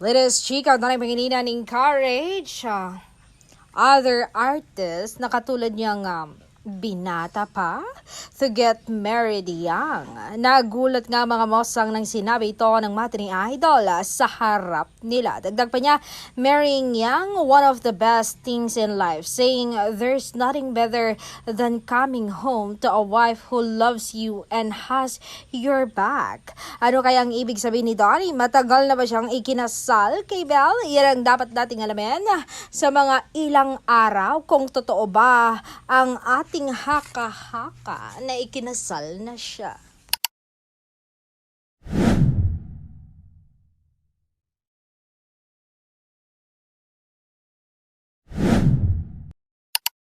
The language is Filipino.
Latest chika na pangininan encourage other artists na katulad niyang binata pa to get married young. Nagulat nga mga mosang nang sinabi ito ng matining idol sa harap nila. Dagdag pa niya, marrying young, one of the best things in life, saying there's nothing better than coming home to a wife who loves you and has your back. Ano kaya ang ibig sabihin ni Donnie? Matagal na ba siyang ikinasal kay Belle? Yan ang dapat nating alamin sa mga ilang araw kung totoo ba ang ating haka-haka na ikinasal na siya.